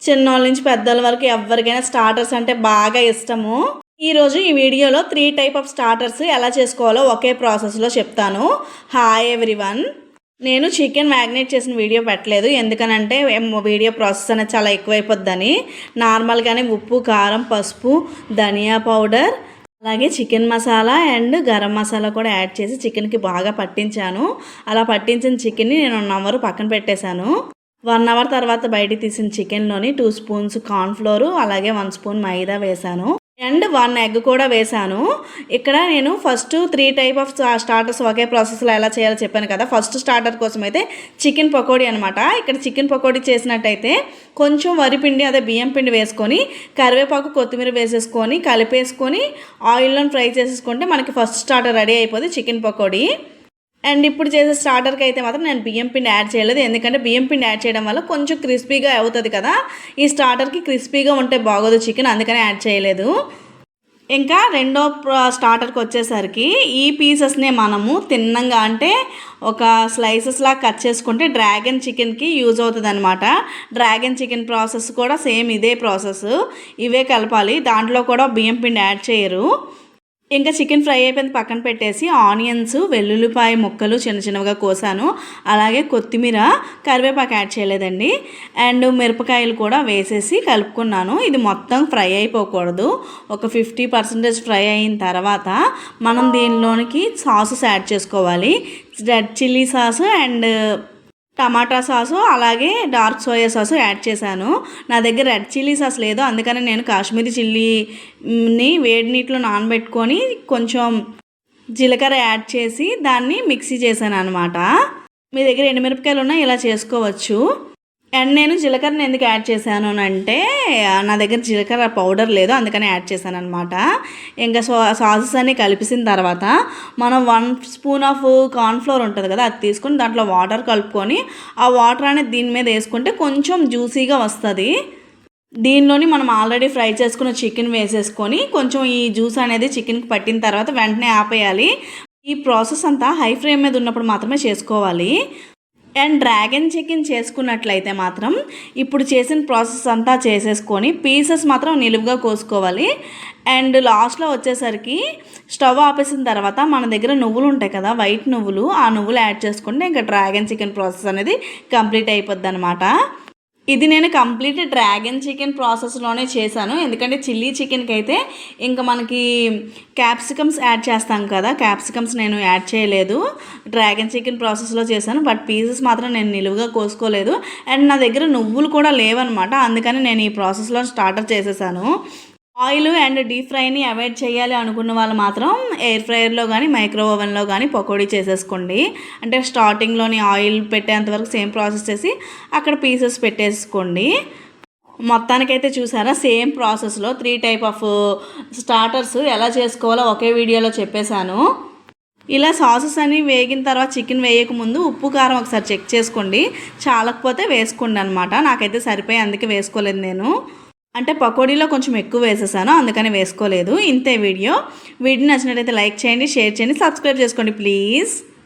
చిన్నోళ్ళ నుంచి పెద్దల వరకు ఎవరికైనా స్టార్టర్స్ అంటే బాగా ఇష్టము. ఈరోజు ఈ వీడియోలో 3 టైప్ ఆఫ్ స్టార్టర్స్ ఎలా చేసుకోవాలో ఒకే ప్రాసెస్లో చెప్తాను. Hi everyone. నేను చికెన్ మ్యాగ్నేట్ చేసిన వీడియో పెట్టలేదు, ఎందుకనంటే వీడియో ప్రాసెస్ అనేది చాలా ఎక్కువైపోద్దని. నార్మల్గానే ఉప్పు, కారం, పసుపు, ధనియా పౌడర్, అలాగే చికెన్ మసాలా అండ్ గరం మసాలా కూడా యాడ్ చేసి చికెన్కి బాగా పట్టించాను. అలా పట్టించిన చికెన్ని నేను 1 అవర్ పక్కన పెట్టేశాను. 1 అవర్ తర్వాత బయటికి తీసిన చికెన్లోని 2 స్పూన్స్ కార్న్ఫ్లోరు, అలాగే 1 స్పూన్ మైదా వేశాను అండ్ 1 ఎగ్ కూడా వేశాను. ఇక్కడ నేను ఫస్ట్ 3 టైప్ ఆఫ్ స్టార్టర్స్ ఒకే ప్రాసెస్లో ఎలా చేయాలో చెప్పాను కదా. ఫస్ట్ స్టార్టర్ కోసం అయితే చికెన్ పకోడీ అనమాట. ఇక్కడ చికెన్ పకోడీ చేసినట్టయితే కొంచెం వరిపిండి, అదే బియ్యం పిండి వేసుకొని కరివేపాకు, కొత్తిమీర వేసేసుకొని కలిపేసుకొని ఆయిల్లో ఫ్రై చేసేసుకుంటే మనకి ఫస్ట్ స్టార్టర్ రెడీ అయిపోతుంది చికెన్ పకోడీ. అండ్ ఇప్పుడు చేసే స్టార్టర్కి అయితే మాత్రం నేను బియ్యం పిండి యాడ్ చేయలేదు, ఎందుకంటే బియ్యం పిండి యాడ్ చేయడం వల్ల కొంచెం క్రిస్పీగా అవుతుంది కదా. ఈ స్టార్టర్కి క్రిస్పీగా ఉంటే బాగోదు చికెన్, అందుకని యాడ్ చేయలేదు. ఇంకా రెండో స్టార్టర్కి వచ్చేసరికి ఈ పీసెస్నే మనము తిన్నంగా అంటే ఒక స్లైసెస్లా కట్ చేసుకుంటే డ్రాగన్ చికెన్కి యూజ్ అవుతుంది అనమాట. డ్రాగన్ చికెన్ ప్రాసెస్ కూడా సేమ్ ఇదే ప్రాసెస్, ఇవే కలపాలి. దాంట్లో కూడా బియ్యం పిండి యాడ్ చేయరు. ఇంకా చికెన్ ఫ్రై అయిపోయింది పక్కన పెట్టేసి ఆనియన్స్, వెల్లుల్లిపాయ ముక్కలు చిన్న చిన్నగా కోసాను. అలాగే కొత్తిమీర, కరివేపాకు యాడ్ చేయలేదండి. అండ్ మిరపకాయలు కూడా వేసేసి కలుపుకున్నాను. ఇది మొత్తం ఫ్రై అయిపోకూడదు. ఒక 50% ఫ్రై అయిన తర్వాత మనం దీనిలోనికి సాసెస్ యాడ్ చేసుకోవాలి. Red chilli sauce and tomato sauce, అలాగే డార్క్ సోయా సాసు యాడ్ చేశాను. నా దగ్గర రెడ్ చిల్లీ సాస్ లేదు, అందుకని నేను కాశ్మీరీ చిల్లీని వేడి నీటిలో నానబెట్టుకొని కొంచెం జీలకర్ర యాడ్ చేసి దాన్ని మిక్సీ చేశాను అనమాట. మీ దగ్గర ఎండుమిరపకాయలు ఉన్నా ఇలా చేసుకోవచ్చు. అండ్ నేను జీలకర్రని ఎందుకు యాడ్ చేశాను అంటే నా దగ్గర జీలకర్ర పౌడర్ లేదు, అందుకని యాడ్ చేశాను అనమాట. ఇంకా సాసెస్ అన్ని కలిపిసిన తర్వాత మనం 1 స్పూన్ ఆఫ్ కార్న్ఫ్లోర్ ఉంటుంది కదా, అది తీసుకొని దాంట్లో వాటర్ కలుపుకొని ఆ వాటర్ అనేది దీని మీద వేసుకుంటే కొంచెం జ్యూసీగా వస్తుంది. దీనిలోని మనం ఆల్రెడీ ఫ్రై చేసుకున్న చికెన్ వేసేసుకొని కొంచెం ఈ జ్యూస్ అనేది చికెన్కి పట్టిన తర్వాత వెంటనే ఆపేయాలి. ఈ ప్రాసెస్ అంతా హై ఫ్లేమ్ మీద ఉన్నప్పుడు మాత్రమే చేసుకోవాలి. అండ్ డ్రాగన్ చికెన్ చేసుకున్నట్లయితే మాత్రం ఇప్పుడు చేసిన ప్రాసెస్ అంతా చేసేసుకొని పీసెస్ మాత్రం నిలువుగా కోసుకోవాలి. అండ్ లాస్ట్లో వచ్చేసరికి స్టవ్ ఆపేసిన తర్వాత మన దగ్గర నువ్వులు ఉంటాయి కదా, వైట్ నువ్వులు, ఆ నువ్వులు యాడ్ చేసుకుంటే ఇంకా డ్రాగన్ చికెన్ ప్రాసెస్ అనేది కంప్లీట్ అయిపోద్ది అనమాట. ఇది నేను కంప్లీట్ డ్రాగన్ చికెన్ ప్రాసెస్లోనే చేశాను, ఎందుకంటే చిల్లీ చికెన్కి అయితే ఇంకా మనకి క్యాప్సికమ్స్ యాడ్ చేస్తాం కదా, క్యాప్సికమ్స్ నేను యాడ్ చేయలేదు. డ్రాగన్ చికెన్ ప్రాసెస్లో చేశాను, బట్ పీసెస్ మాత్రం నేను నిలువుగా కోసుకోలేదు. అండ్ నా దగ్గర నువ్వులు కూడా లేవన్నమాట, అందుకని నేను ఈ ప్రాసెస్లో స్టార్టర్ చేసేసాను. ఆయిల్ అండ్ డీప్ ఫ్రైని అవాయిడ్ చేయాలి అనుకున్న వాళ్ళు మాత్రం ఎయిర్ ఫ్రైయర్లో కానీ మైక్రో ఓవెన్లో కానీ పకోడీ చేసేసుకోండి. అంటే స్టార్టింగ్లోని ఆయిల్ పెట్టేంతవరకు సేమ్ ప్రాసెస్ చేసి అక్కడ పీసెస్ పెట్టేసుకోండి. మొత్తానికైతే చూసారా, సేమ్ ప్రాసెస్లో 3 టైప్ ఆఫ్ స్టార్టర్స్ ఎలా చేసుకోవాలో ఒకే వీడియోలో చెప్పేశాను. ఇలా సాసెస్ అన్నీ వేగిన తర్వాత చికెన్ వేయకముందు ఉప్పు కారం ఒకసారి చెక్ చేసుకోండి, చాలకపోతే వేసుకోండి అనమాట. నాకైతే సరిపోయి అందుకే వేసుకోలేదు నేను, అంటే పకోడీలో కొంచెం ఎక్కువ వేసేసాను అందుకని వేసుకోలేదు. ఇంతే వీడియో నచ్చినట్లయితే లైక్ చేయండి, షేర్ చేయండి, సబ్స్క్రైబ్ చేసుకోండి ప్లీజ్.